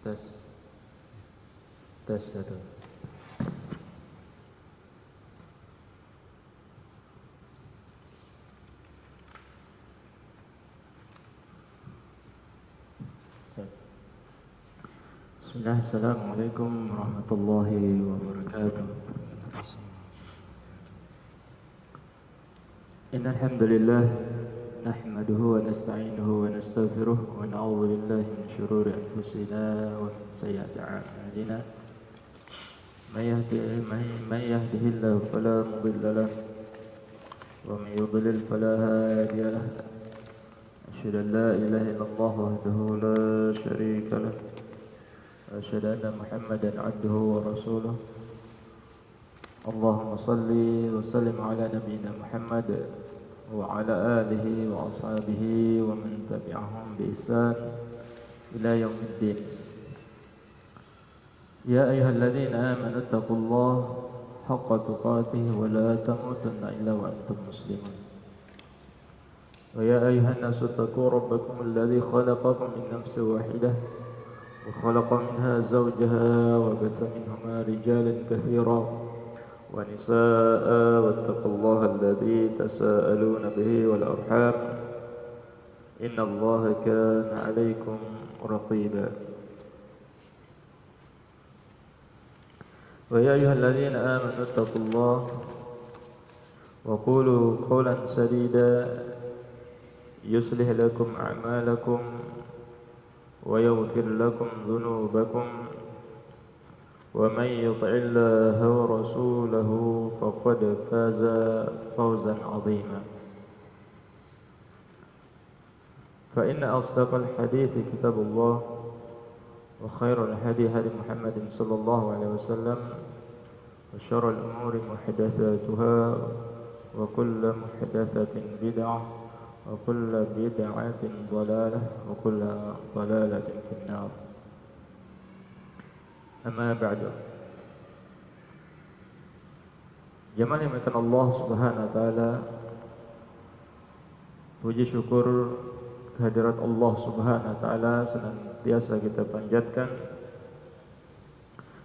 Tes, tes satu. Bismillah, assalamualaikum warahmatullahi wabarakatuh. Innal hamdalillah nahmaduhu wa nasta'inuhu wa nastaghfiruh wa na'udzu billahi min shururi anfusina wa min sayyiati a'malina. Man yahdihillahu fala mudilla lahu wa man yudlil fala hadiya lahu. Asyhadu an la ilaha illallah wahdahu la syarika lahu wa asyhadu anna Muhammadan 'abduhu wa rasuluh. Allahumma salli wa sallim ala nabiyyina Muhammad wa ala alihi wa ashabihi wa man tabi'ahum bi ihsan ila yaumiddin. Ya ayyuhalladzina amanu taqullaha haqqa tuqatih wa la tamutunna illa wa antum muslimun. Wa ya ayyuhan nasu taqu rabbakum alladzi khalaqakum min nafsin wahidah wa khalaqa minha zawjaha wa batha minhuma rijalan katsiran ونساء واتقوا الله الذي تساءلون به والأرحام إن الله كان عليكم رقيبا. ويا أيها الذين آمنوا اتقوا الله وقولوا قولا سديدا يصلح لكم أعمالكم ويغفر لكم ذنوبكم ومن يطع الله ورسوله فقد فاز فوزا عظيما. فإن أصدق الحديث كتاب الله وخير الهدي هدي محمد صلى الله عليه وسلم وشر الأمور محدثاتها وكل محدثة بدعة وكل بدعة ضلالة وكل ضلالة في النار. Amma ba'du. Jamaah yang dimuliakan Allah Subhanahu wa taala, puji syukur kehadirat Allah Subhanahu wa taala senantiasa kita panjatkan,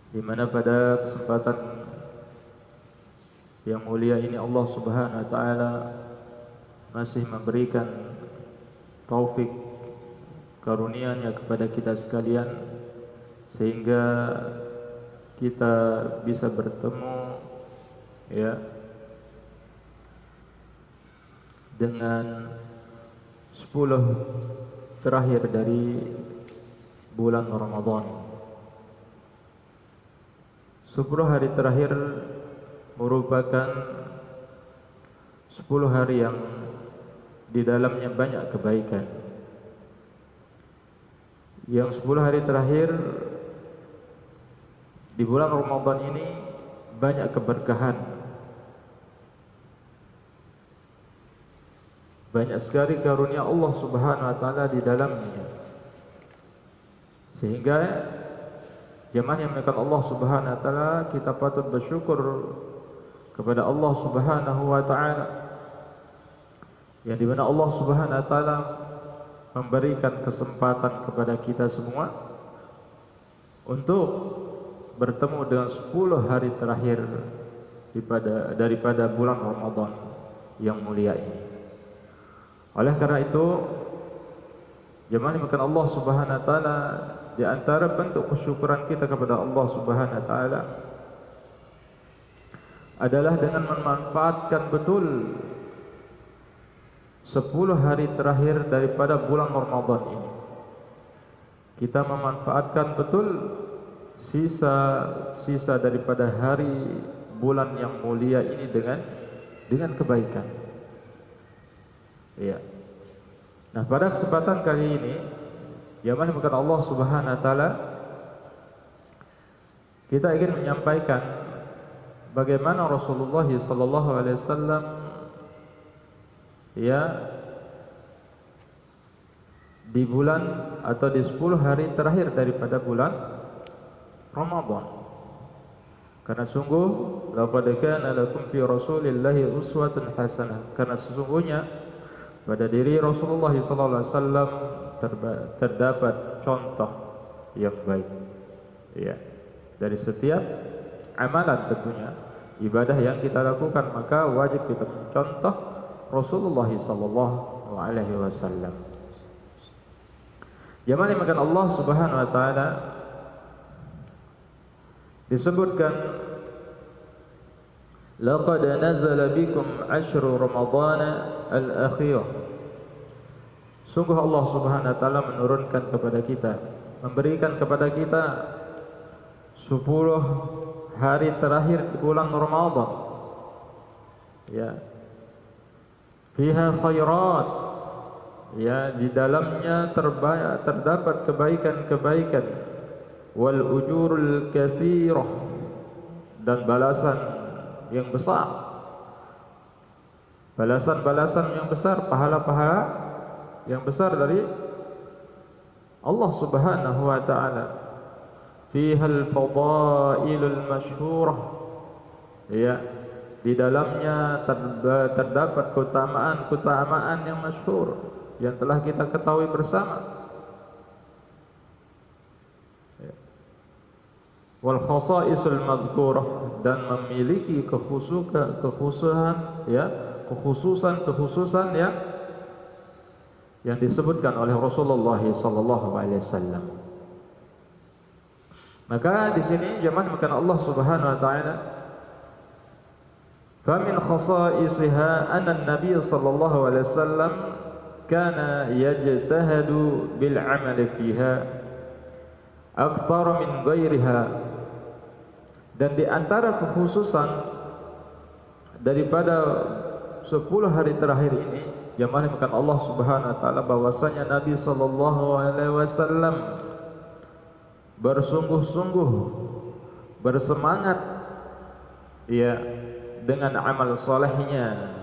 di mana pada kesempatan yang mulia ini Allah Subhanahu wa taala masih memberikan taufik karunia-Nya kepada kita sekalian, sehingga kita bisa bertemu dengan 10 terakhir dari bulan Ramadan. 10 hari terakhir merupakan 10 hari yang di dalamnya banyak kebaikan. Yang 10 hari terakhir di bulan Ramadan ini banyak keberkahan. Banyak sekali karunia Allah Subhanahu wa taala di dalamnya. Sehingga jemaah yang dimuliakan Allah Subhanahu wa taala, kita patut bersyukur kepada Allah Subhanahu wa taala, yang di mana Allah Subhanahu wa taala memberikan kesempatan kepada kita semua untuk bertemu dengan 10 hari terakhir daripada bulan Ramadan yang mulia ini. Oleh karena itu, jemaah dimuliakan Allah Subhanahu wa taala, di antara bentuk kesyukuran kita kepada Allah Subhanahu wa taala adalah dengan memanfaatkan betul 10 hari terakhir daripada bulan Ramadan ini. Kita memanfaatkan betul sisa daripada hari bulan yang mulia ini dengan kebaikan. Ya. Nah, pada kesempatan kali ini, jamaah bukan Allah Subhanahu wa taala, kita ingin menyampaikan bagaimana Rasulullah sallallahu alaihi wasallam di bulan atau di 10 hari terakhir daripada bulan Ramadan. Karena sungguh laqad kana lakum fi Rasulillahi uswatun hasanah. Karena sesungguhnya pada diri Rasulullah sallallahu alaihi wasallam terdapat contoh yang baik. Ya, dari setiap amalan tentunya ibadah yang kita lakukan, maka wajib kita mencontoh Rasulullah sallallahu alaihi wasallam. Yang mana makan Allah Subhanahu wa taala disebutkan laqad nazala bikum ashru ramadhana al-akhir. Sungguh Allah Subhanahu wa taala menurunkan kepada kita, memberikan kepada kita 10 hari terakhir di bulan Ramadan. Ya. Fiha khairat. Ya, di dalamnya terdapat kebaikan-kebaikan, wal ujurul katsirah, dan balasan yang besar. Balasan-balasan yang besar, pahala-pahala yang besar dari Allah Subhanahu wa taala. Fihal fadailul masyhurah. Ya, di dalamnya terdapat keutamaan-keutamaan yang masyhur yang telah kita ketahui bersama. Ya. Wal khasaisul madhkurah, dan memiliki kekhususan yang disebutkan oleh Rasulullah sallallahu alaihi wasallam. Maka di sini jemaah makan Allah Subhanahu wa taala, famin khasaisiha anna an-nabiy sallallahu alaihi wasallam kana yajtahadu bil 'amali fiha akthar min ghairiha. Dan di antara kekhususan daripada 10 hari terakhir ini, jemaah makan Allah Subhanahu wa taala, bahwasanya Nabi sallallahu alaihi wasallam bersungguh-sungguh, bersemangat ya dengan amal solehnya,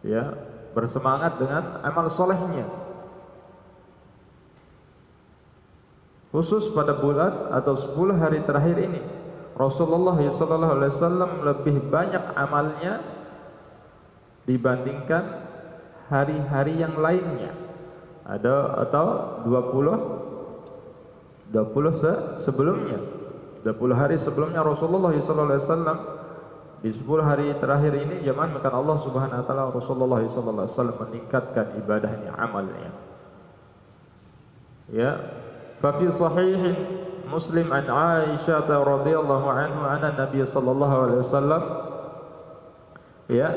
ya, bersemangat dengan amal solehnya, khusus pada bulan atau 10 hari terakhir ini. Rasulullah sallallahu alaihi wasallam lebih banyak amalnya dibandingkan hari-hari yang lainnya. Ada atau 20 sebelumnya, 20 hari sebelumnya Rasulullah sallallahu alaihi wasallam. Di 10 hari terakhir ini jemaah makan Allah Subhanahu wa taala, Rasulullah sallallahu alaihi wasallam meningkatkan ibadahnya, amalnya. Ya, fa fi sahih Muslim an Aisyah radhiyallahu anha Nabi sallallahu alaihi wasallam ya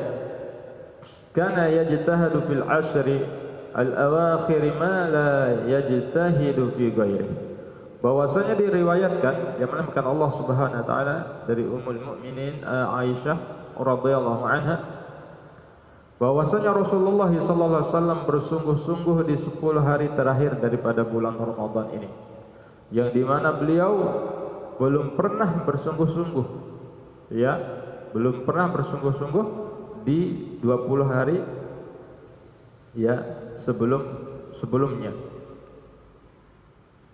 kana yajtahadu fil ashri al-awakhir ma la yajtahidu fi ghairihi. Bahwasanya diriwayatkan yang menyebutkan Allah Subhanahu wa taala dari Ummul Mukminin Aisyah radhiyallahu anha, bahwasanya Rasulullah sallallahu alaihi wasallam bersungguh-sungguh di 10 hari terakhir daripada bulan Ramadan ini, yang dimana beliau belum pernah bersungguh-sungguh, ya, belum pernah bersungguh-sungguh di 20 hari ya sebelumnya.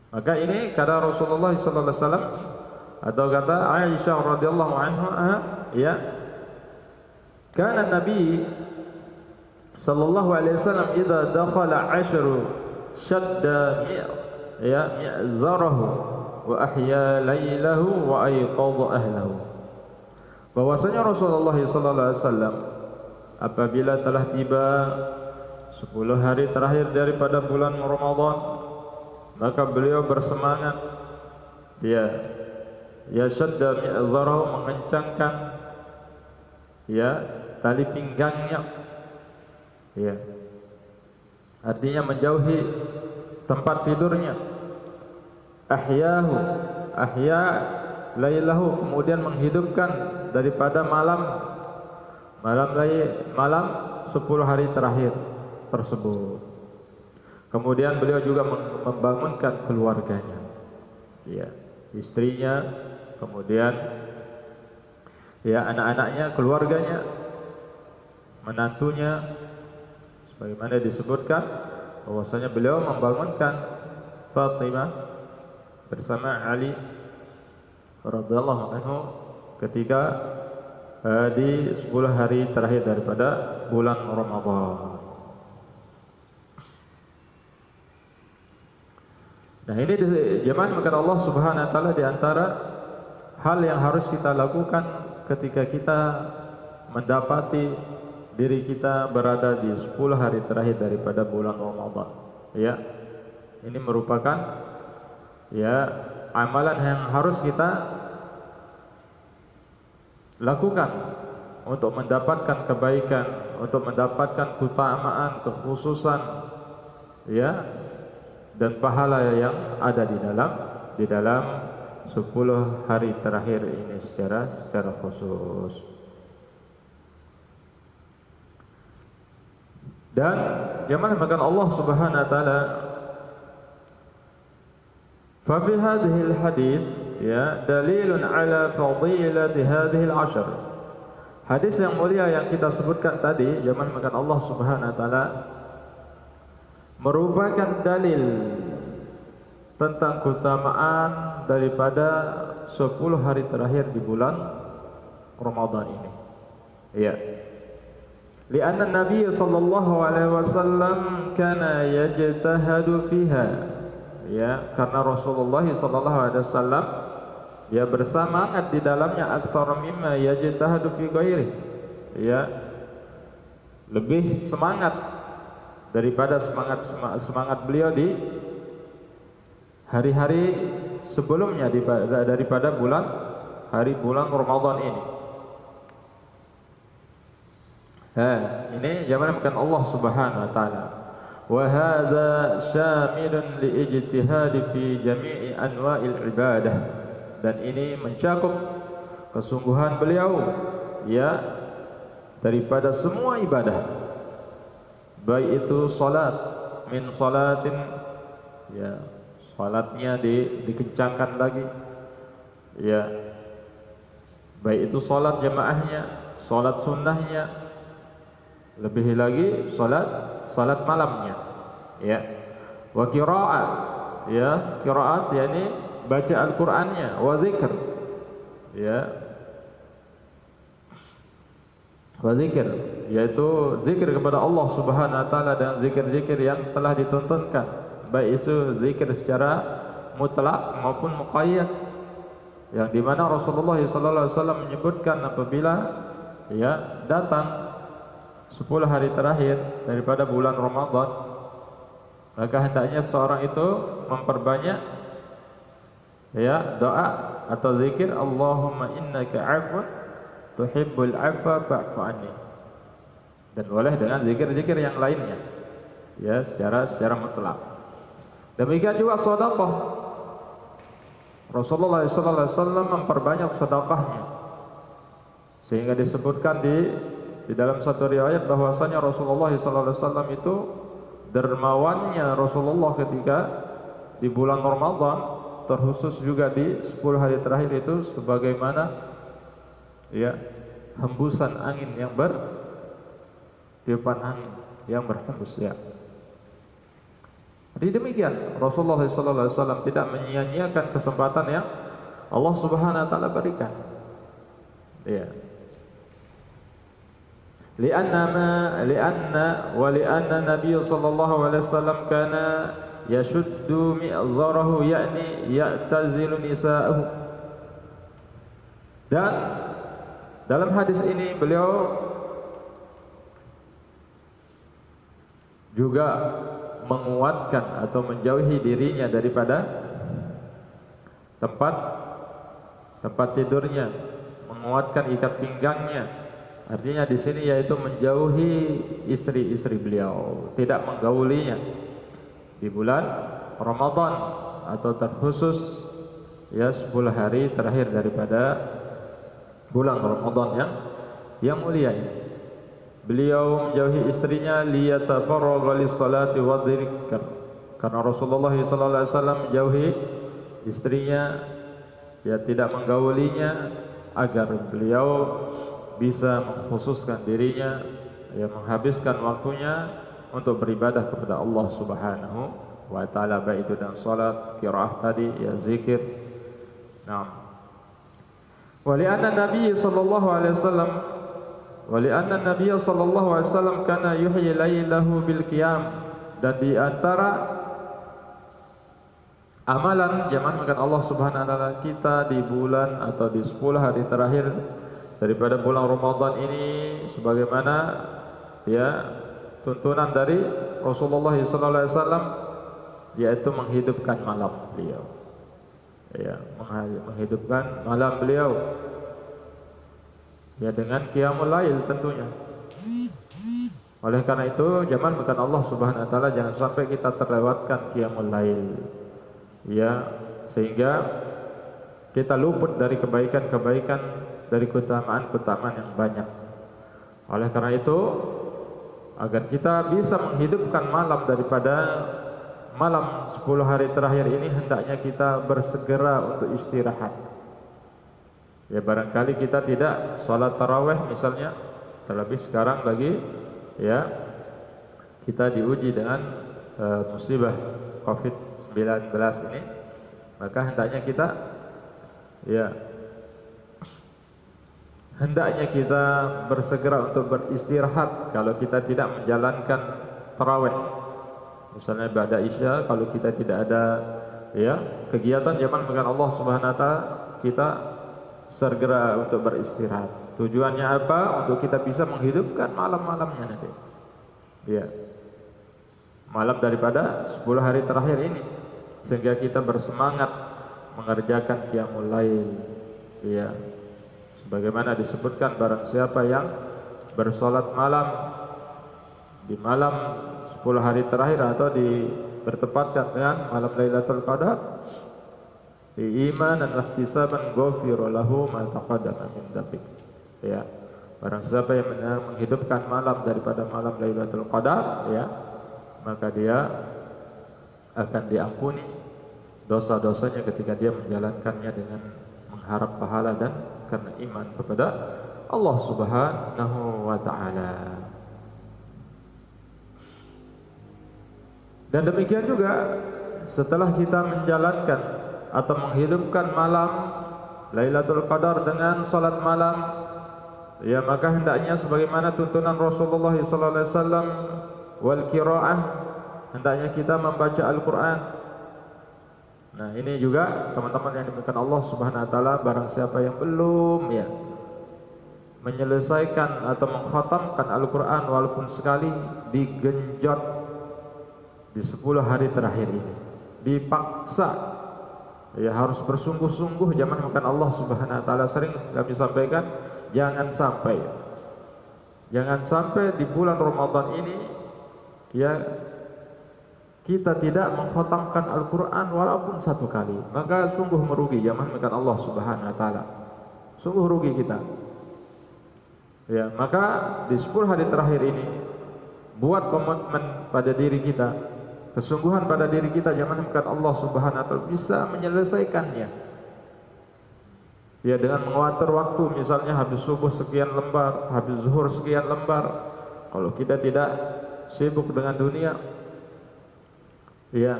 Maka ini kata Rasulullah sallallahu alaihi wasallam atau kata Aisyah radhiyallahu anha, ya, kana Nabi sallallahu alaihi wasallam idza dakhala ashru shadda mi'zarahu wa ahya lailahu wa ayqadha ahlahu. Bahwasanya Rasulullah sallallahu alaihi wasallam apabila telah tiba 10 hari terakhir daripada bulan Ramadan, maka beliau bersemangat, ya syadda mi'zarahu, mengencangkan ya tali pinggangnya, ya, artinya menjauhi tempat tidurnya. Ahya lailahu, kemudian menghidupkan daripada malam 10 hari terakhir tersebut. Kemudian beliau juga membangunkan keluarganya, ya, istrinya, kemudian ya anak-anaknya, keluarganya, menantunya, sebagaimana disebutkan bahwasanya beliau membangunkan Fatimah bersama Ali radhiyallahu anhu ketika di 10 hari terakhir daripada bulan Ramadan. Nah, ini diamankan Allah Subhanahu wa taala di antara hal yang harus kita lakukan ketika kita mendapati diri kita berada di 10 hari terakhir daripada bulan Ramadan. Ya. Ini merupakan ya amalan yang harus kita lakukan untuk mendapatkan kebaikan, untuk mendapatkan keutamaan, kekhususan ya dan pahala yang ada di dalam 10 hari terakhir ini secara khusus. Dan yang mana makan Allah Subhanahu wa taala fa fi hadhihi al-hadis ya dalilun ala fadilati hadhihi al-ashr. Hadis yang mulia yang kita sebutkan tadi, yang mana makan Allah Subhanahu wa taala merupakan dalil tentang keutamaan daripada 10 hari terakhir di bulan Ramadan ini. Ya. Lianna Nabi sallallahu alaihi wasallam kana yajtahadu fiha. Ya, karena Rasulullah sallallahu alaihi wasallam dia bersemangat di dalamnya aktsar mimma yajtahadu fi ghairi. Ya. Lebih semangat daripada semangat beliau di hari-hari sebelumnya daripada bulan Ramadan ini. Ini zaman bukan Allah Subhanahu wa taala. Wa hadza syamilun li ijtihad fi jami'i anwa'il ibadah. Dan ini mencakup kesungguhan beliau ya daripada semua ibadah. Baik itu salat, min salatin ya salatnya dikencangkan lagi ya, baik itu salat jamaahnya, salat sunnahnya, lebih lagi salat malamnya ya, wa qiraat ya, qiraat yakni baca Al-Qur'annya, wa zikr ya, wa zikr yaitu zikir kepada Allah Subhanahu wa taala dan zikir-zikir yang telah dituntunkan, baik itu zikir secara mutlak maupun muqayyad, yang dimana Rasulullah SAW menyebutkan apabila ya datang 10 hari terakhir daripada bulan Ramadan, maka hendaknya seorang itu memperbanyak ya doa atau zikir Allahumma innaka 'afwun tuhibbul 'afwa fa'fu anni, dan boleh dengan zikir-zikir yang lainnya ya secara mutlak. Demikian juga sedekah. Rasulullah SAW memperbanyak sedekahnya, sehingga disebutkan di dalam satu riwayat bahwasanya Rasulullah SAW itu dermawannya Rasulullah ketika di bulan Ramadan, terkhusus juga di 10 hari terakhir itu, sebagaimana ya hembusan angin yang tiupan angin yang berhembus ya. Jadi demikian Rasulullah SAW tidak menyia-nyiakan kesempatan yang Allah Subhanahu wa taala berikan. Ya. Lianna Nabi sallallahu alaihi wasallam kana yashuddu mi'zarahu yakni ya'tazilu nisa'ahu. Dan dalam hadis ini beliau juga menguatkan atau menjauhi dirinya daripada tempat tidurnya, menguatkan ikat pinggangnya. Artinya di sini yaitu menjauhi istri-istri beliau, tidak menggaulinya di bulan Ramadan atau terkhusus ya 10 hari terakhir daripada bulan Ramadan yang mulia ini. Beliau menjauhi istrinya liyatafarraga lis-salati wa dzikr, karena Rasulullah SAW menjauhi istrinya, ya tidak menggaulinya, agar beliau bisa mengkhususkan dirinya, ya menghabiskan waktunya untuk beribadah kepada Allah Subhanahu wa taala, baik itu dengan salat, qiraah tadi, ya zikir. Naam. Wa li'anna Nabi sallallahu alaihi wasallam Walianna Nabi sallallahu alaihi wasallam kana yuhyi lailahu bil qiyam, dan di antara amalan yang akan Allah Subhanahu wa taala kita di bulan atau di 10 hari terakhir daripada bulan Ramadan ini, sebagaimana ya tuntunan dari Rasulullah SAW, yaitu menghidupkan malam beliau. Ya, menghidupkan malam beliau. Ya, dengan qiyamul lail tentunya. Oleh karena itu, zaman bukan Allah Subhanahu wa taala jangan sampai kita terlewatkan qiyamul lail. Ya, sehingga kita luput dari kebaikan-kebaikan, dari keutamaan-keutamaan yang banyak. Oleh karena itu, agar kita bisa menghidupkan malam daripada malam 10 hari terakhir ini, hendaknya kita bersegera untuk istirahat. Ya, barangkali kita tidak sholat tarawih misalnya, terlebih sekarang lagi ya kita diuji dengan musibah COVID-19 ini, maka hendaknya kita bersegera untuk beristirahat kalau kita tidak menjalankan tarawih. Misalnya pada Isya, kalau kita tidak ada kegiatan zaman dengan Allah Subhanahu wa taala, kita segera untuk beristirahat. Tujuannya apa? Untuk kita bisa menghidupkan malam-malamnya nanti. Ya. Malam daripada 10 hari terakhir ini, sehingga kita bersemangat mengerjakan qiyamul lail. Ya. Sebagaimana disebutkan, barang siapa yang bersolat malam di malam 10 hari terakhir atau bertepatkan dengan malam Lailatul Qadar, imanan wa ihtisaban ghufira lahu ma taqaddama min dzambih. Ya, barang siapa yang menghidupkan malam daripada malam Lailatul Qadar, ya, maka dia akan diampuni dosa-dosanya ketika dia menjalankannya dengan mengharap pahala dan karena iman kepada Allah Subhanahu wa taala. Dan demikian juga setelah kita menjalankan atau menghidupkan malam Lailatul Qadar dengan salat malam, ya, maka hendaknya sebagaimana tuntunan Rasulullah SAW wal qiraah, hendaknya kita membaca Al-Quran. Nah, ini juga teman-teman yang dimuliakan Allah Subhanahu wa taala, barang siapa yang belum menyelesaikan atau mengkhatamkan Al-Quran walaupun sekali, digenjot di 10 hari terakhir ini, dipaksa, ya, harus bersungguh-sungguh. Zaman bukan Allah Subhanahu wa taala, sering kami sampaikan, jangan sampai di bulan Ramadan ini kita tidak mengkhatamkan Al-Quran walaupun satu kali, maka sungguh merugi. Zaman bukan Allah Subhanahu wa taala, sungguh rugi kita. Ya, maka di 10 hari terakhir ini buat komitmen pada diri kita, kesungguhan pada diri kita, zaman bukan Allah Subhanahu wa taala bisa menyelesaikannya. Ya, dengan mengatur waktu, misalnya habis subuh sekian lembar, habis zuhur sekian lembar. Kalau kita tidak sibuk dengan dunia, ya,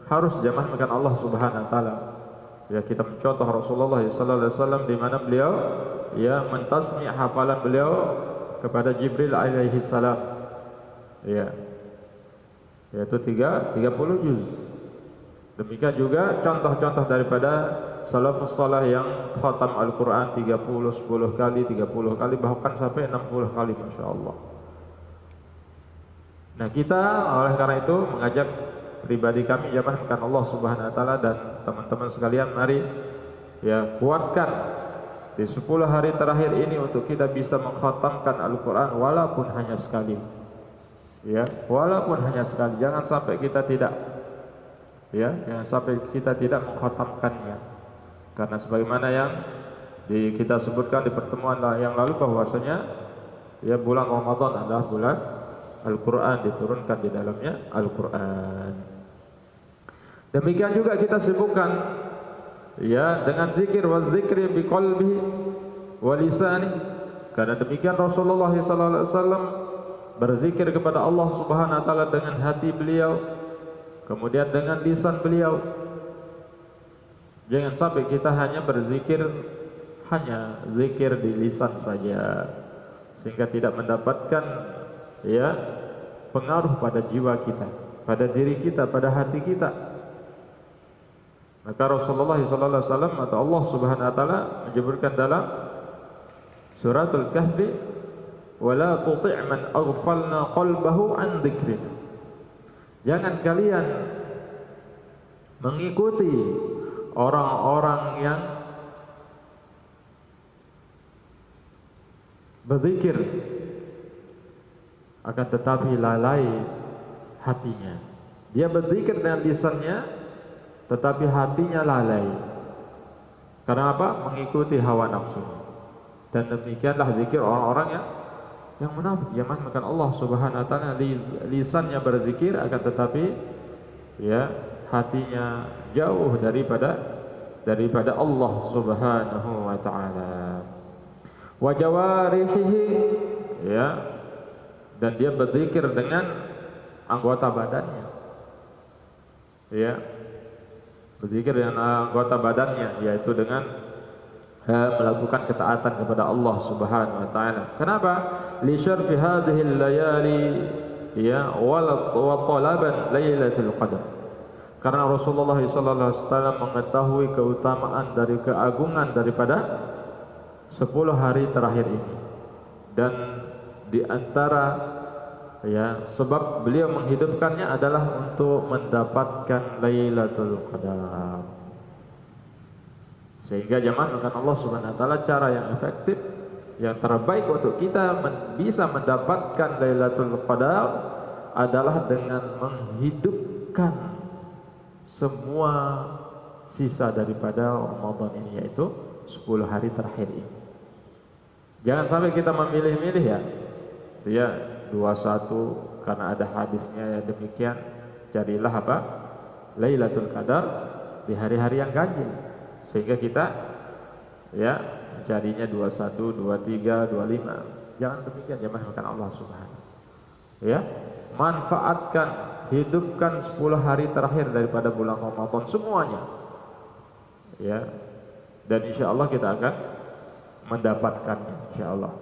harus zaman makan Allah Subhanahu wa taala. Ya, kita mencontoh Rasulullah SAW di mana beliau mentasmi hafalan beliau kepada Jibril alaihi salam. Ya. Yaitu 30 juz. Demikian juga contoh-contoh daripada salafus salih yang khatam Al-Quran 10 kali, 30 kali, bahkan sampai 60 kali, Masya Allah. Nah, kita oleh karena itu mengajak pribadi kami, jamankan Allah Subhanahu wa taala, dan teman-teman sekalian, mari kuatkan di 10 hari terakhir ini untuk kita bisa mengkhatamkan Al-Quran walaupun hanya sekali. Ya, walaupun hanya sekali, jangan sampai kita tidak mengkhatamkannya. Karena sebagaimana yang kita sebutkan di pertemuan yang lalu, bahwasanya bulan Ramadan adalah bulan Al-Quran, diturunkan di dalamnya Al-Quran. Demikian juga kita sibukkan dengan zikir wa zikri bi qalbi wa lisani. Karena demikian Rasulullah SAW berzikir kepada Allah Subhanahu wa taala dengan hati beliau, kemudian dengan lisan beliau. Jangan sampai kita hanya berzikir, hanya zikir di lisan saja, sehingga tidak mendapatkan pengaruh pada jiwa kita, pada diri kita, pada hati kita. Maka Rasulullah SAW atau Allah Subhanahu wa taala menyebutkan dalam suratul Kahfi, "Wala tuti' man aghfalna qalbahu an dzikrina." Jangan kalian mengikuti orang-orang yang berzikir akan tetapi lalai hatinya. Dia berzikir dengan lisannya tetapi hatinya lalai. Karena apa? Mengikuti hawa nafsu. Dan demikianlah zikir orang-orang yang munafik. Yang mana Allah Subhanahu wa taala lisannya berzikir akan tetapi ya hatinya jauh daripada Allah Subhanahu wa taala. Wa jawarihi, ya, dan dia berzikir dengan anggota badannya, ya, berzikir dengan anggota badannya, yaitu dengan melakukan ketaatan kepada Allah Subhanahu wa taala. Kenapa? Li syarfi hadhihi al-layali, ya, wa talaban lailatul qadar. Karena Rasulullah sallallahu alaihi wasallam mengetahui keutamaan dari keagungan daripada 10 hari terakhir ini, dan di antara ya sebab beliau menghidupkannya adalah untuk mendapatkan Lailatul Qadar. Sehingga jemaah dengan Allah Subhanahu wa taala, cara yang efektif, yang terbaik untuk kita bisa mendapatkan Lailatul Qadar adalah dengan menghidupkan semua sisa daripada Ramadan ini, yaitu 10 hari terakhir ini. Jangan sampai kita memilih-milih, ya. Ya, 21 karena ada hadisnya ya demikian. Carilah apa? Lailatul Qadar di hari-hari yang ganjil. Sehingga kita ya mencarinya 21, 23, 25. Jangan demikian, jemaah makan Allah Subhanahu. Ya, manfaatkan, hidupkan 10 hari terakhir daripada bulan Ramadan semuanya. Ya. Dan insyaallah kita akan mendapatkannya insyaallah.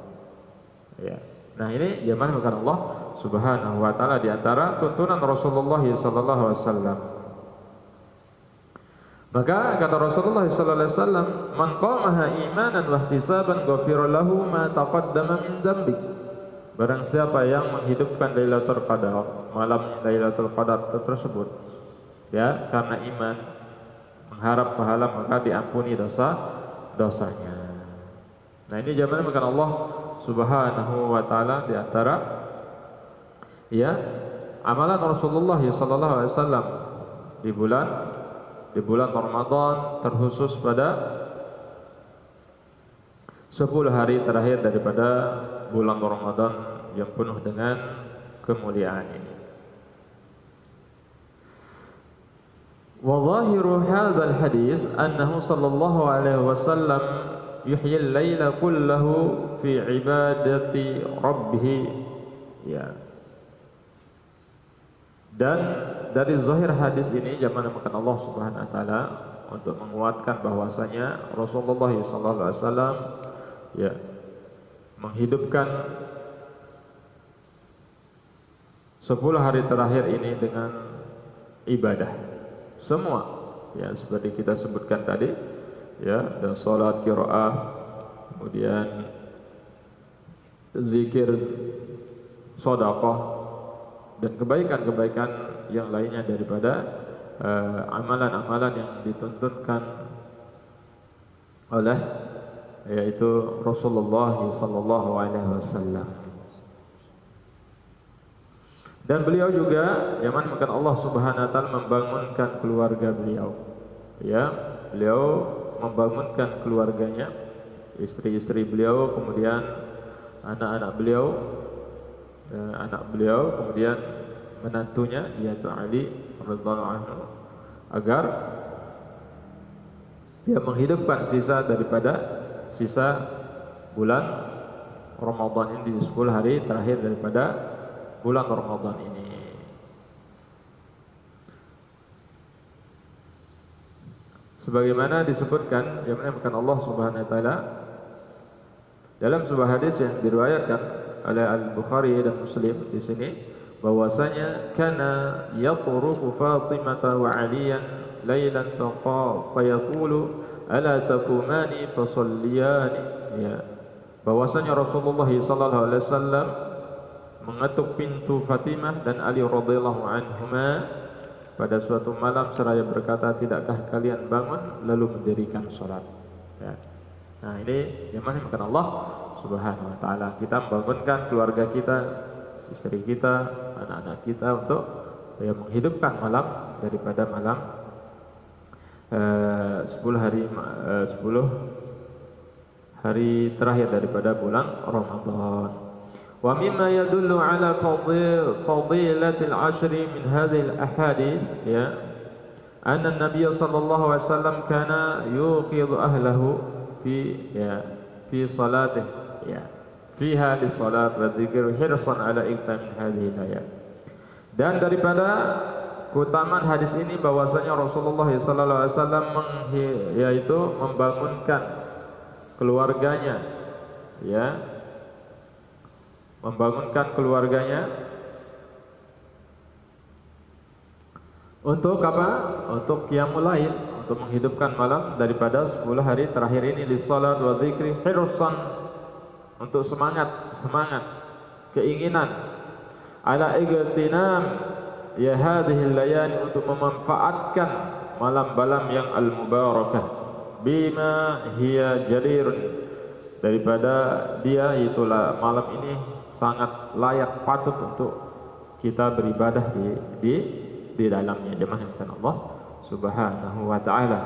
Ya. Nah, ini jemaah makan Allah Subhanahu wa taala di antara tuntunan Rasulullah sallallahu alaihi wasallam. Maka kata Rasulullah sallallahu alaihi wasallam, "Man qamaha imanan wa ihtisaban ghufira lahu ma taqaddama min dzambi." Barang siapa yang menghidupkan Lailatul Qadar, malam Lailatul Qadar tersebut, ya, karena iman, mengharap pahala, maka diampuni dosa-dosanya. Nah, ini jamaah makan Allah Subhanahu wa taala di antara ya amalan Rasulullah sallallahu alaihi wasallam di bulan Ramadan, terkhusus pada 10 hari terakhir daripada bulan Ramadan yang penuh dengan kemuliaan ini. Wa zahiru hadzal hadis annahu sallallahu alaihi wasallam yuhyi al-laila kullahu fi ibadati rabbih, ya. Dan dari zahir hadis ini jamaah makan Allah Subhanahu wa taala untuk menguatkan bahwasanya Rasulullah sallallahu alaihi wasallam ya menghidupkan 10 hari terakhir ini dengan ibadah semua, ya, seperti kita sebutkan tadi, ya, dan salat, qiraah, kemudian zikir, sedekah, dan kebaikan-kebaikan yang lainnya daripada amalan-amalan yang dituntunkan oleh yaitu Rasulullah sallallahu alaihi wasallam. Dan beliau juga yang makan Allah Subhanahu wa taala membangunkan keluarga beliau. Ya, beliau membangunkan keluarganya, istri-istri beliau, kemudian anak-anak beliau, kemudian menantunya yaitu Ali radhiyallahu anhu, agar dia menghidupkan sisa bulan Ramadan ini di 10 hari terakhir daripada bulan Ramadan ini. Sebagaimana disebutkan yang dimuliakan Allah Subhanahu wa taala dalam sebuah hadis yang diriwayatkan oleh Al-Bukhari dan Muslim di sini, bahwasanya kana yatruku Fatimah wa Aliyan lailan fayaqulu ala taqumani fasalliyani, ya, bahwasanya Rasulullah sallallahu alaihi wasallam mengetuk pintu Fatimah dan Ali radhiyallahu anhuma pada suatu malam seraya berkata, tidakkah kalian bangun lalu mendirikan salat, ya. Nah, ini yang makan Allah Subhanahu wa taala. Kita membangunkan keluarga kita, istri kita, anak-anak kita untuk ya menghidupkan malam daripada malam 10 hari terakhir daripada bulan Ramadan. Wa mimma yadullu ala fadilatil ashri min hadhihi al-ahadith, ya, anna an-nabiy sallallahu alaihi wasallam kana yuqidhu ahlahu fi salatih, ya, fiha lis-salat wa dzikr hirsan ala iktam min hadhihi al-ayat. Dan daripada keutamaan hadis ini bahwasanya Rasulullah sallallahu alaihi wasallam yaitu membangunkan keluarganya, ya, membangunkan keluarganya untuk apa? Untuk qiyamul lail, untuk menghidupkan malam daripada 10 hari terakhir ini, lis-salat wa dzikri hirsan, untuk semangat, keinginan, ala igtinam ya hadhihi layani, untuk memanfaatkan malam-malam yang al-mubarakah, bima hiya jadirun, daripada dia itulah malam ini sangat layak patut untuk kita beribadah di dalamnya, jemaahkan Allah Subhanahu wa taala.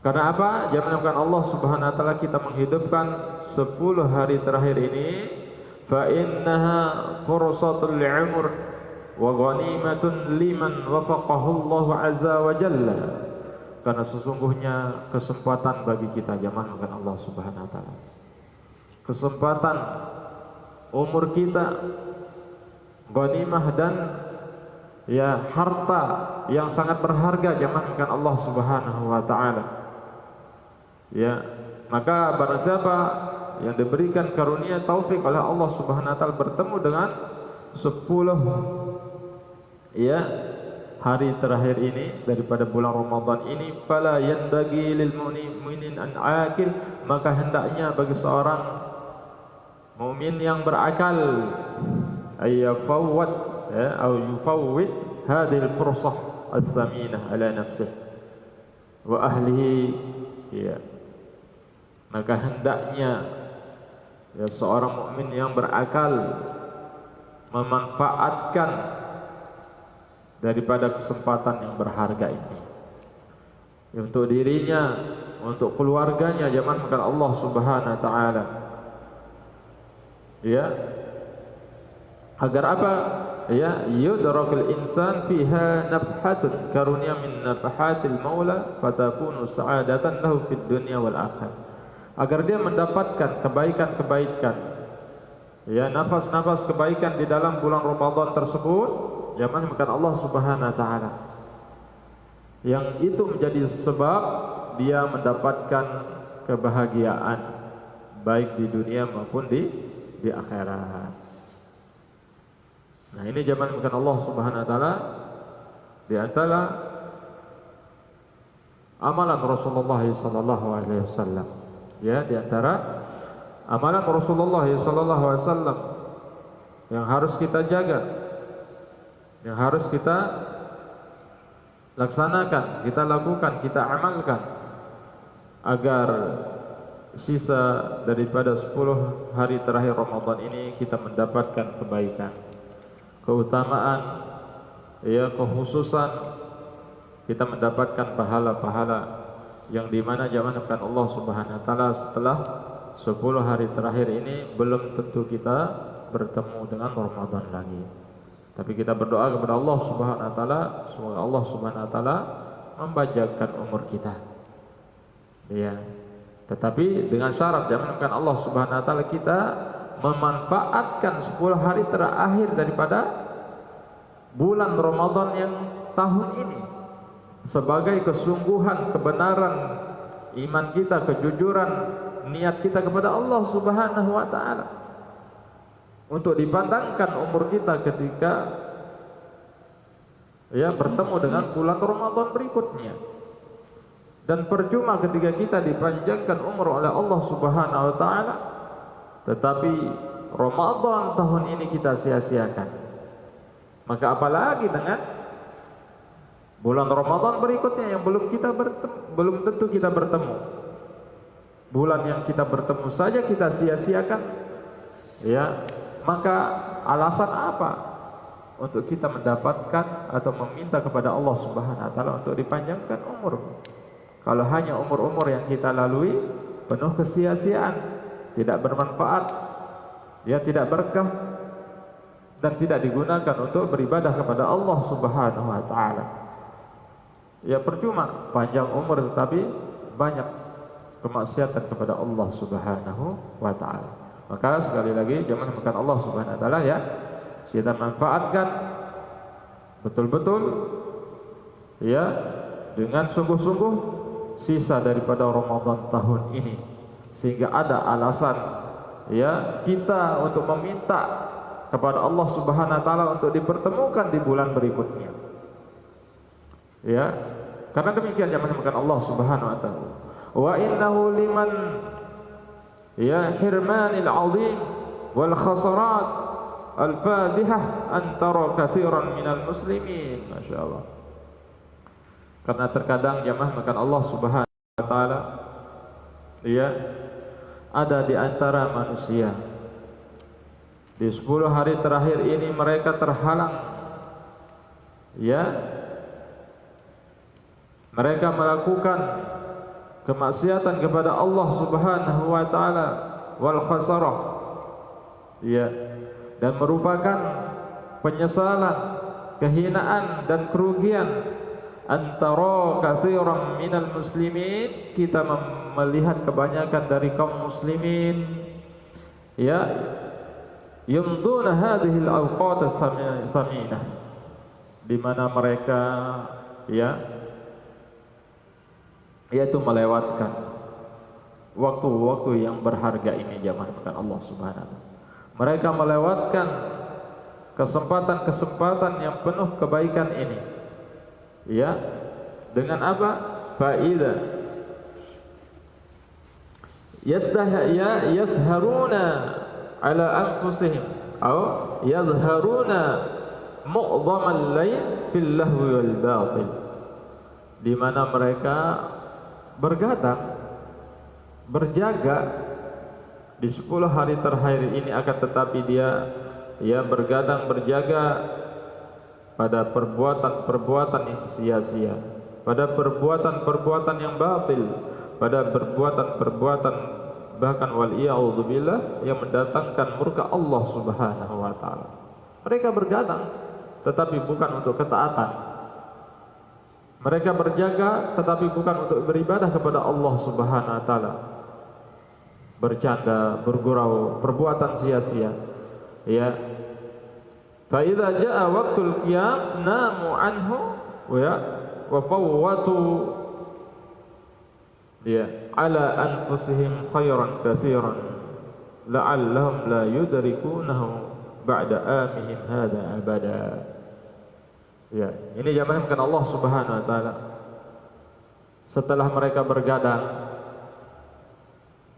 Karena apa? Jemaahkan Allah Subhanahu wa taala kita menghidupkan 10 hari terakhir ini, fa innaha fursatul umur wa ghanimatun liman wafaqahu Allah azza wa jalla. Karena sesungguhnya kesempatan bagi kita, jemaahkan Allah Subhanahu wa taala, kesempatan umur kita, ghanimah dan ya harta yang sangat berharga, jemaahkan Allah Subhanahu wa taala. Ya, maka barang siapa yang diberikan karunia taufik oleh Allah Subhanahu wa taala bertemu dengan 10 ya hari terakhir ini daripada bulan Ramadan ini, fala yanbaghi lil mu'minin an aqil, maka hendaknya bagi seorang mukmin yang berakal ayyafawwat atau yufawwit hadhihi al-fursah al-thaminah ala nafsihi wa ahlihi, ya, maka hendaknya ya seorang mukmin yang berakal memanfaatkan daripada kesempatan yang berharga ini untuk dirinya, untuk keluarganya, jemaah Allah Subhanahu wa taala, ya, agar apa? Ya, yudrakul insan fiha nafhatun karunia min nafhatil maula fatakunu sa'adatan lahu fid dunya wal akhirah, agar dia mendapatkan kebaikan-kebaikan, ya, nafas-nafas kebaikan di dalam bulan Ramadan tersebut, ya, makan Allah Subhanahu wa taala, yang itu menjadi sebab dia mendapatkan kebahagiaan baik di dunia maupun di akhirat. Nah, ini zaman bukan Allah Subhanahu wa taala di antara amalan Rasulullah sallallahu alaihi wasallam, ya, di antara amalan Rasulullah sallallahu alaihi wasallam yang harus kita jaga, yang harus kita laksanakan, kita lakukan, kita amalkan, agar sisa daripada 10 hari terakhir Ramadan ini kita mendapatkan kebaikan, keutamaan, ya, kekhususan, kita mendapatkan pahala-pahala yang dimana jamankan Allah Subhanahu wa taala setelah 10 hari terakhir ini belum tentu kita bertemu dengan Ramadan lagi. Tapi kita berdoa kepada Allah Subhanahu wa taala, semoga Allah Subhanahu wa taala mempanjangkan umur kita. Ya. Tetapi dengan syarat, jangankan Allah Subhanahu wa taala kita memanfaatkan 10 hari terakhir daripada bulan Ramadan yang tahun ini sebagai kesungguhan, kebenaran iman kita, kejujuran niat kita kepada Allah Subhanahu wa taala, untuk dipandangkan umur kita ketika ya bertemu dengan bulan Ramadan berikutnya. Dan percuma ketika kita dipanjangkan umur oleh Allah Subhanahu wa taala, tetapi Ramadan tahun ini kita sia-siakan. Maka apalagi dengan bulan Ramadan berikutnya yang belum tentu kita bertemu. Bulan yang kita bertemu saja kita sia-siakan, ya, maka alasan apa untuk kita mendapatkan atau meminta kepada Allah Subhanahu wa taala untuk dipanjangkan umur? Kalau hanya umur-umur yang kita lalui penuh kesia-siaan, tidak bermanfaat, ya, tidak berkah, dan tidak digunakan untuk beribadah kepada Allah Subhanahu wa taala. Ya percuma panjang umur tetapi banyak kemaksiatan kepada Allah Subhanahu wa taala. Maka sekali lagi jangan bukan Allah Subhanahu wa taala, ya. Kita manfaatkan betul-betul, ya, dengan sungguh-sungguh sisa daripada Ramadan tahun ini, sehingga ada alasan, ya, kita untuk meminta kepada Allah Subhanahu wa taala untuk dipertemukan di bulan berikutnya. Ya, karena demikian yang menyebutkan Allah Subhanahu wa taala. Wa innahu liman, ya, hirmanil azim wal khasarat al-fadihah antara katsiran minal muslimin. Masyaallah. Karena terkadang jamaah makan Allah Subhanahu wa taala, ya, ada di antara manusia di 10 hari terakhir ini mereka terhalang, ya, mereka melakukan kemaksiatan kepada Allah Subhanahu wa taala wal khasarah, ya, dan merupakan penyesalan, kehinaan dan kerugian antara katsiran minal muslimin. Kita melihat kebanyakan dari kaum muslimin, ya, yumduna hadhil awqat saminah, di mana mereka, ya, yaitu melewatkan waktu-waktu yang berharga ini, jamaah bukan Allah Subhanahu wa taala. Mereka melewatkan kesempatan-kesempatan yang penuh kebaikan ini, ya, dengan apa? Faida yasharuna ala anfusihim atau yadhharuna mu'dhamal lail fil lahwi wal batil, di mana mereka bergadang, berjaga di 10 hari terakhir ini, akan tetapi dia, ya, bergadang berjaga pada perbuatan-perbuatan yang sia-sia, pada perbuatan-perbuatan yang batil, pada perbuatan-perbuatan bahkan wal'iya'udzubillah yang mendatangkan murka Allah Subhanahu wa taala. Mereka bergadang tetapi bukan untuk ketaatan. Mereka berjaga tetapi bukan untuk beribadah kepada Allah Subhanahu wa taala. Bercanda, bergurau, perbuatan sia-sia, ya. Fa idza jaa waqtul qiyam namu anhu wa fawwatu, ya, ala anfusihim khairan katsiran la'allahum la yudrikunahu ba'da amihim hadza abada. Ya, ini jamaahkan Allah Subhanahu wa taala. Setelah mereka bergadang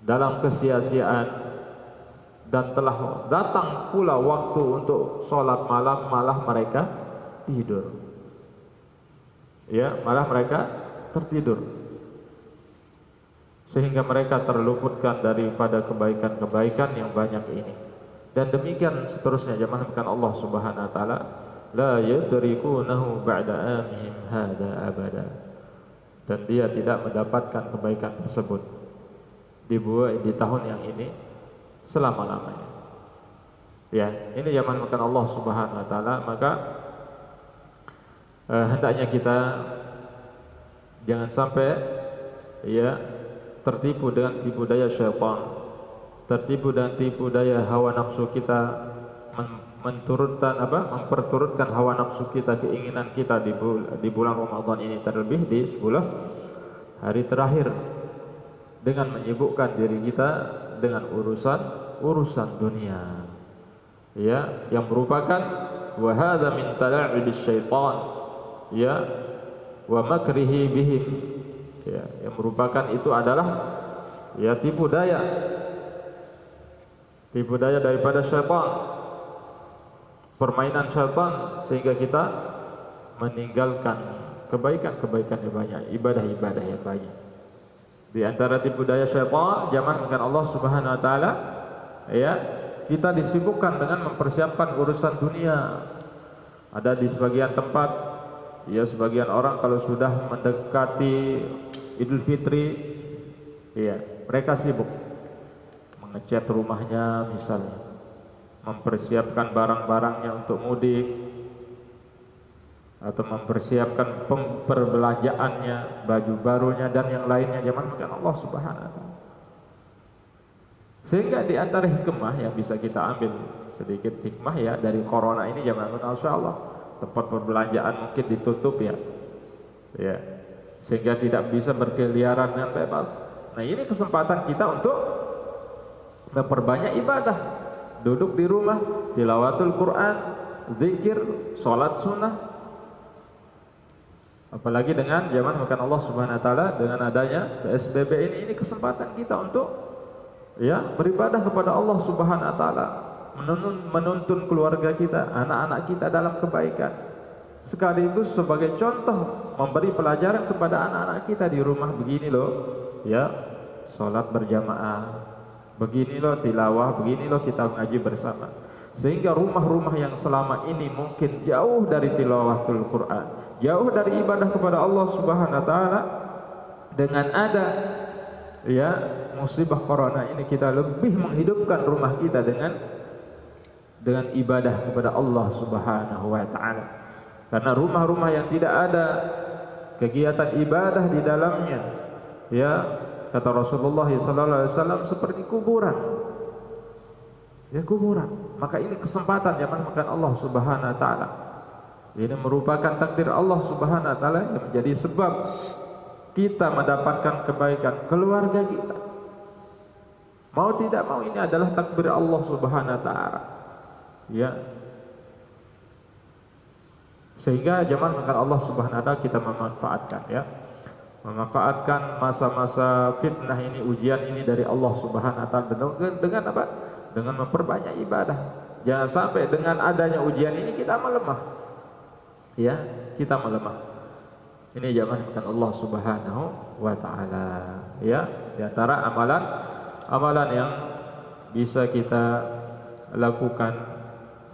dalam kesia-siaan dan telah datang pula waktu untuk sholat malam, malah mereka tidur. Ya, malah mereka tertidur, sehingga mereka terluputkan daripada kebaikan-kebaikan yang banyak ini. Dan demikian seterusnya jamaahkan Allah Subhanahu wa taala, la yudrikunahu ba'da amihim hadza abada. Dan dia tidak mendapatkan kebaikan tersebut di tahun yang ini selama-lamanya. Ya, ini jamaahkan Allah Subhanahu wa taala. Maka hendaknya kita jangan sampai, ya, tertipu dengan tipu daya syaitan, tertipu dengan tipu daya hawa nafsu kita, memperturutkan hawa nafsu kita, keinginan kita di bulan Ramadan ini, terlebih di 10 hari terakhir, dengan menyibukkan diri kita dengan urusan dunia, ya, yang merupakan wa hadza min tala'ibis syaitan, ya wa makrihi bihim, ya, yang merupakan itu adalah ya tipu daya daripada syaitan, permainan syaitan, sehingga kita meninggalkan kebaikan-kebaikan yang banyak, ibadah-ibadah yang banyak. Di antara tipu daya syaitan zaman Allah Subhanahu wa taala, ya, kita disibukkan dengan mempersiapkan urusan dunia. Ada di sebagian tempat, ya, sebagian orang kalau sudah mendekati Idul Fitri, ya, mereka sibuk mengecat rumahnya misalnya, mempersiapkan barang-barangnya untuk mudik, atau mempersiapkan perbelanjaannya, baju barunya dan yang lainnya zaman Allah Subhanahu wa taala. Sehingga di antara hikmah yang bisa kita ambil, sedikit hikmah ya dari corona ini zaman Allah, tempat perbelanjaan mungkin ditutup ya, sehingga tidak bisa berkeliaran dengan bebas. Nah, ini kesempatan kita untuk memperbanyak ibadah, duduk di rumah, tilawatul Quran, zikir, sholat sunnah. Apalagi dengan zaman Allah Subhanahu wa taala, dengan adanya PSBB ini kesempatan kita untuk ya beribadah kepada Allah Subhanahu wa taala, menuntun keluarga kita, anak-anak kita dalam kebaikan, sekaligus sebagai contoh memberi pelajaran kepada anak-anak kita di rumah. Begini loh, ya, sholat berjamaah, begini loh tilawah, begini loh kita ngaji bersama. Sehingga rumah-rumah yang selama ini mungkin jauh dari tilawatul Quran, jauh dari ibadah kepada Allah Subhanahu wa taala, dengan ada ya musibah corona ini, kita lebih menghidupkan rumah kita dengan ibadah kepada Allah Subhanahu wa taala. Karena rumah-rumah yang tidak ada kegiatan ibadah di dalamnya, ya, kata Rasulullah sallallahu alaihi wasallam, seperti kuburan. Ya, kuburan. Maka ini kesempatan zaman makan Allah Subhanahu wa taala. Ini merupakan takdir Allah Subhanahu wa taala yang menjadi sebab kita mendapatkan kebaikan keluarga kita. Mau tidak mau ini adalah takdir Allah Subhanahu wa taala. Ya. Sehingga zaman makan Allah Subhanahu wa taala kita memanfaatkan, ya. Memanfaatkan masa-masa fitnah ini, ujian ini dari Allah Subhanahu wa taala dengan apa? Dengan memperbanyak ibadah. Jangan sampai dengan adanya ujian ini kita melemah. Ya, kita melemah. Ini zaman makan Allah Subhanahu wa taala, ya. Di antara amalan yang bisa kita lakukan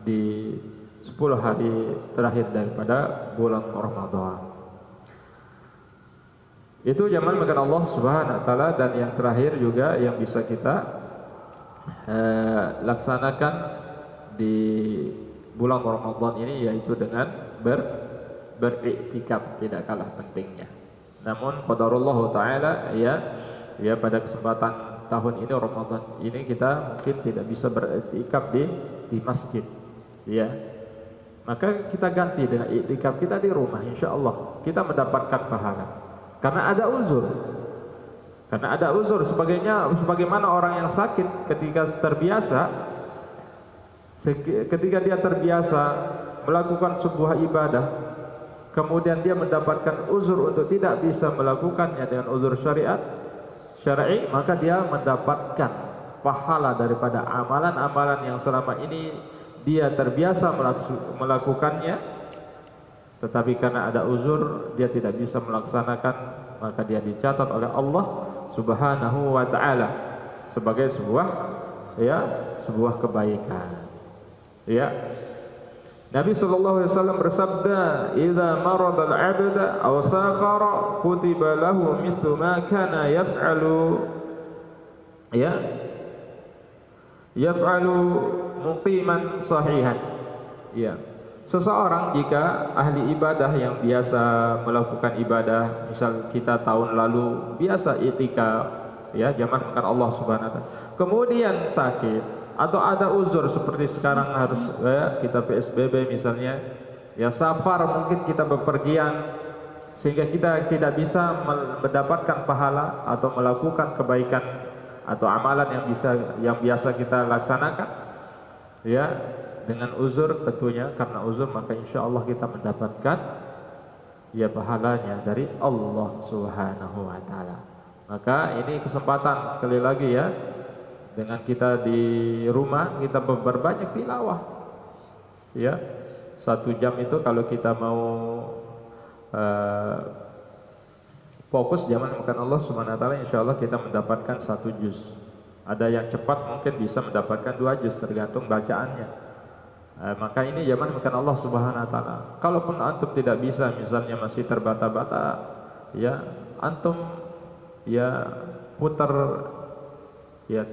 di 10 hari terakhir daripada bulan Ramadan. Itu zaman makan Allah Subhanahu wa taala. Dan yang terakhir juga yang bisa kita laksanakan di bulan Ramadan ini, yaitu dengan beriktikaf, tidak kalah pentingnya. Namun qadarullah taala, ya pada kesempatan tahun ini Ramadan ini kita mungkin tidak bisa beriktikaf di masjid, ya. Maka kita ganti dengan iktikaf kita di rumah, insyaallah kita mendapatkan pahala. Karena ada uzur, sebagaimana orang yang sakit ketika dia terbiasa melakukan sebuah ibadah, kemudian dia mendapatkan uzur untuk tidak bisa melakukannya dengan uzur syar'i, maka dia mendapatkan pahala daripada amalan-amalan yang selama ini dia terbiasa melakukannya, tetapi karena ada uzur dia tidak bisa melaksanakan, maka dia dicatat oleh Allah Subhanahu wa taala sebagai sebuah kebaikan. Ya. Nabi sallallahu alaihi wasallam bersabda, "Idza marada al-'abd aw safara kutiba lahu mithlu ma kana yaf'alu muqiman sahihan." Ya. Seseorang jika ahli ibadah yang biasa melakukan ibadah, misal kita tahun lalu biasa i'tikaf, ya, zaman makan Allah Subhanahu wa taala, kemudian sakit atau ada uzur seperti sekarang harus kita PSBB misalnya, ya, safar, mungkin kita bepergian sehingga kita tidak bisa mendapatkan pahala atau melakukan kebaikan atau amalan yang biasa kita laksanakan, ya, dengan uzur, tentunya karena uzur maka insya Allah kita mendapatkan ya pahalanya dari Allah Subhanahu wa taala. Maka ini kesempatan sekali lagi ya, dengan kita di rumah kita berbanyak tilawah. Ya. 1 jam itu kalau kita mau fokus zaman makan Allah Subhanahu wa taala, insyaallah kita mendapatkan 1 juz. Ada yang cepat mungkin bisa mendapatkan 2 juz tergantung bacaannya. Maka ini zaman makan Allah Subhanahu wa taala. Kalaupun antum tidak bisa, misalnya masih terbata-bata, ya antum ya putar ya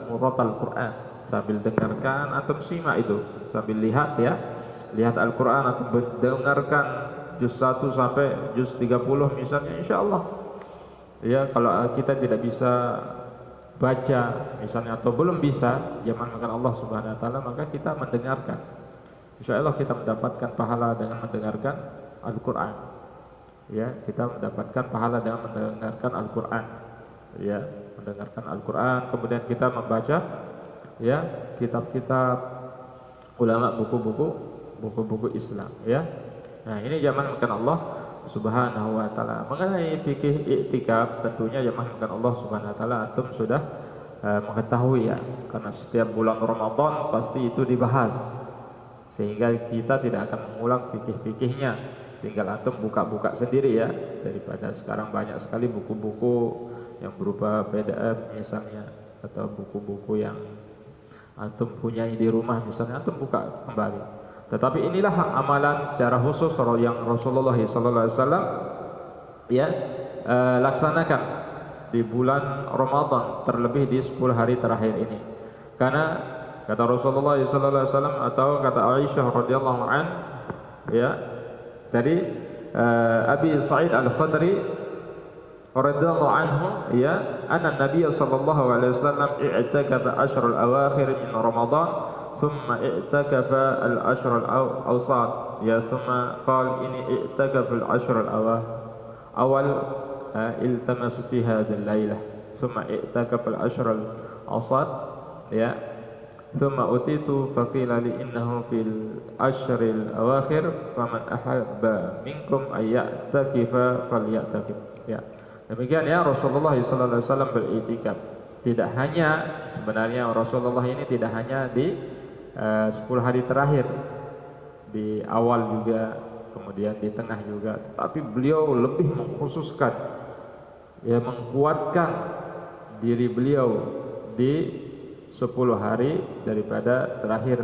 muratal Quran sambil dengarkan, antum simak itu sambil lihat ya, lihat Al-Quran atau dengarkan juz 1 sampai juz 30 misalnya, insyaallah ya. Kalau kita tidak bisa baca misalnya atau belum bisa zaman makan Allah Subhanahu wa taala, maka kita mendengarkan, insyaallah kita mendapatkan pahala dengan mendengarkan Al-Quran ya. Kita mendapatkan pahala dengan mendengarkan Al-Quran ya, mendengarkan Al-Quran. Kemudian kita membaca ya kitab-kitab ulama, buku-buku Islam ya. Nah, ini zaman makan Allah Subhanahu wa taala. Mengenai fikih iktikaf, tentunya zaman makan Allah Subhanahu wa taala antum sudah mengetahui ya, karena setiap bulan Ramadan pasti itu dibahas, sehingga kita tidak akan mengulang fikih-fikihnya. Tinggal antum buka-buka sendiri ya, daripada sekarang banyak sekali buku-buku yang berupa PDF misalnya, atau buku-buku yang antum punyai di rumah misalnya, antum buka kembali. Tetapi inilah amalan secara khusus yang Rasulullah SAW ya laksanakan di bulan Ramadan, terlebih di 10 hari terakhir ini. Karena kata Rasulullah SAW atau kata Aisyah radhiyallahu an ya, dari Abi Sa'id Al-Khudri radhiyallahu anhu ya, anna Nabiy sallallahu alaihi wasallam i'takafa ashr al-awakhir min Ramadan ثم اعتكف العشر الأوسط يا ثم قال إني اعتكف العشر الأول التمس في هذه الليلة ثم اعتكف العشر الأوسط يا ثم أتيت فقيل لي إنه في العشر الأواخر فمن أحب منكم أن يعتكف فليعتكف ya. Demikian ya Rasulullah SAW beriktikaf. Tidak hanya, sebenarnya Rasulullah ini tidak hanya di 10 hari terakhir, di awal juga, kemudian di tengah juga, tapi beliau lebih mengkhususkan ya, menguatkan diri beliau di 10 hari daripada terakhir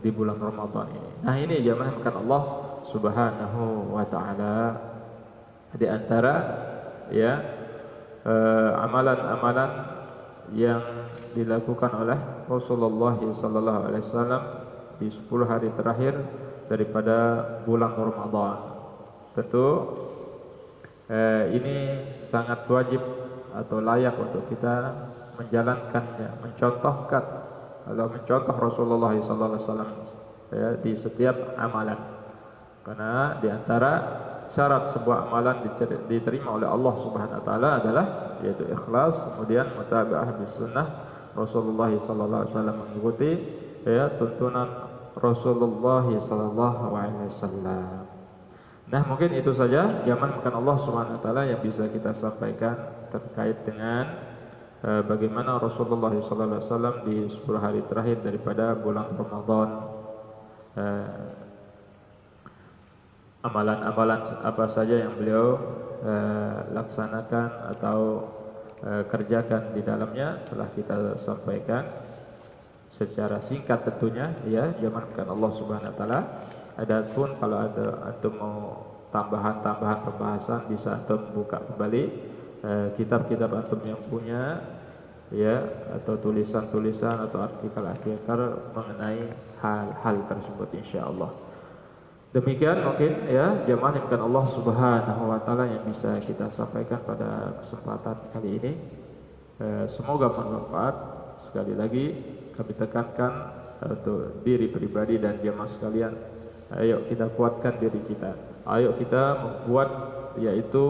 di bulan Ramadan ini. Nah, ini jamaah makan Allah Subhanahu wa taala. Di antara ya amalan-amalan yang dilakukan oleh Rasulullah SAW di 10 hari terakhir daripada bulan Ramadan. Tentu ini sangat wajib atau layak untuk kita menjalankannya, mencontohkan atau mencontoh Rasulullah SAW ya, di setiap amalan. Karena di antara syarat sebuah amalan diterima oleh Allah Subhanahu wa taala adalah yaitu ikhlas, kemudian mutabaah bis sunnah Rasulullah sallallahu alaihi wasallam, mengikuti ya tuntunan Rasulullah sallallahu alaihi wasallam. Nah, mungkin itu saja zaman makan Allah Subhanahu wa taala yang bisa kita sampaikan terkait dengan bagaimana Rasulullah sallallahu alaihi wasallam di 10 hari terakhir daripada bulan Ramadan, amalan-amalan apa saja yang beliau laksanakan atau kerjakan di dalamnya telah kita sampaikan secara singkat tentunya ya, zaman makan Allah Subhanahu wa taala. Adapun kalau ada antum mau tambahan pembahasan, bisa antum buka kembali kitab-kitab antum yang punya ya, atau tulisan-tulisan atau artikel-artikel mengenai hal-hal tersebut insyaallah. Demikian mungkin ya jamaah yang bukan Allah Subhanahu wa taala yang bisa kita sampaikan pada kesempatan kali ini. Semoga bermanfaat. Sekali lagi kami tekankan untuk diri pribadi dan jamaah sekalian, ayo kita kuatkan diri kita. Ayo kita membuat yaitu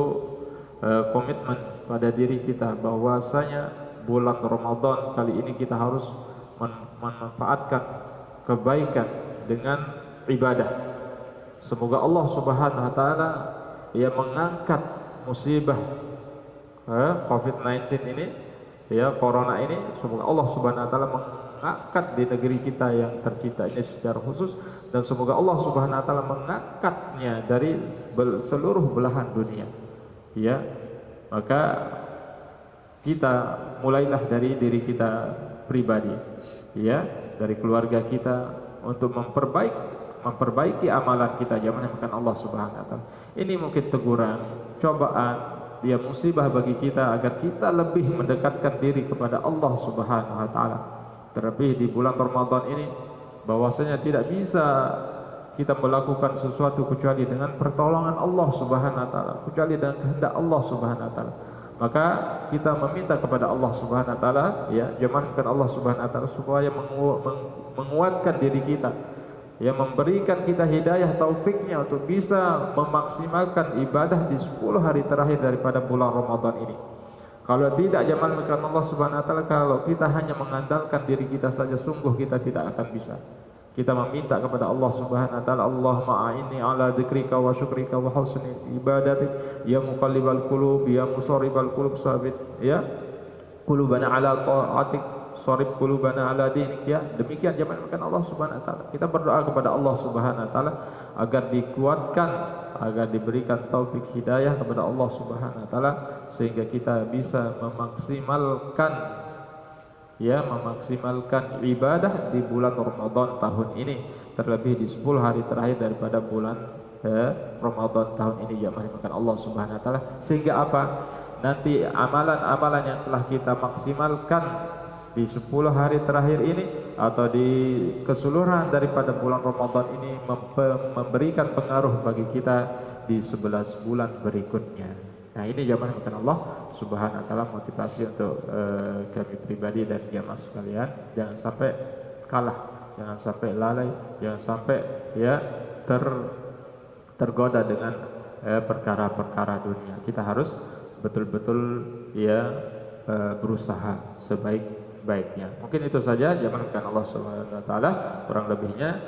komitmen pada diri kita bahwasanya bulan Ramadan kali ini kita harus memanfaatkan kebaikan dengan ibadah. Semoga Allah Subhanahu wa taala ya mengangkat musibah COVID-19 ini, ya corona ini. Semoga Allah Subhanahu wa taala mengangkat di negeri kita yang tercinta ini secara khusus, dan semoga Allah Subhanahu wa taala mengangkatnya dari seluruh belahan dunia. Ya, maka kita mulailah dari diri kita pribadi, ya, dari keluarga kita untuk memperbaiki amalan kita. Jangan makan Allah Subhanahu wa taala. Ini mungkin teguran, cobaan, dia musibah bagi kita agar kita lebih mendekatkan diri kepada Allah Subhanahu wa taala. Terlebih di bulan Ramadan ini, bahwasanya tidak bisa kita melakukan sesuatu kecuali dengan pertolongan Allah Subhanahu wa taala, kecuali dengan kehendak Allah Subhanahu wa taala. Maka kita meminta kepada Allah Subhanahu wa taala, ya, jamankan Allah Subhanahu wa taala supaya menguatkan diri kita, ya, memberikan kita hidayah taufiknya untuk bisa memaksimalkan ibadah di 10 hari terakhir daripada bulan Ramadan ini. Kalau tidak, jamankan Allah Subhanahu wa taala, kalau kita hanya mengandalkan diri kita saja, sungguh kita tidak akan bisa. Kita meminta kepada Allah Subhanahu wa taala, Allahumma a'inni ala dzikrika wa syukrika wa husni ibadatik, ya muqallibal qulub, ya musarrifal qulub, sabit ya qulubana ala ta'atik, sarif qulubana ala dinik. Ya, demikian jamankan Allah Subhanahu wa taala. Kita berdoa kepada Allah Subhanahu wa taala agar dikuatkan, agar diberikan taufik hidayah kepada Allah Subhanahu wa taala, sehingga kita bisa memaksimalkan ibadah di bulan Ramadan tahun ini, terlebih di 10 hari terakhir daripada bulan Ramadan tahun ini, ya makan Allah Subhanahu wa taala. Sehingga apa? Nanti amalan-amalan yang telah kita maksimalkan di 10 hari terakhir ini atau di keseluruhan daripada bulan Ramadan ini memberikan pengaruh bagi kita di 11 bulan berikutnya. Nah, ini jamaah makan Allah Subhanahu wa taala, motivasi untuk kami pribadi dan jamaah sekalian. Jangan sampai kalah, jangan sampai lalai, jangan sampai tergoda dengan perkara-perkara dunia. Kita harus betul-betul berusaha sebaik-baiknya. Mungkin itu saja jamaah makan Allah Subhanahu wa taala. Kurang lebihnya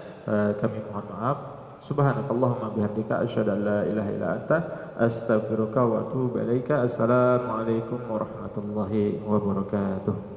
kami mohon maaf. Subhanakallahumma bihamdika asyhadu an la ilaha illa anta astaghfiruka wa atubu ilaika. Assalamualaikum warahmatullahi wabarakatuh.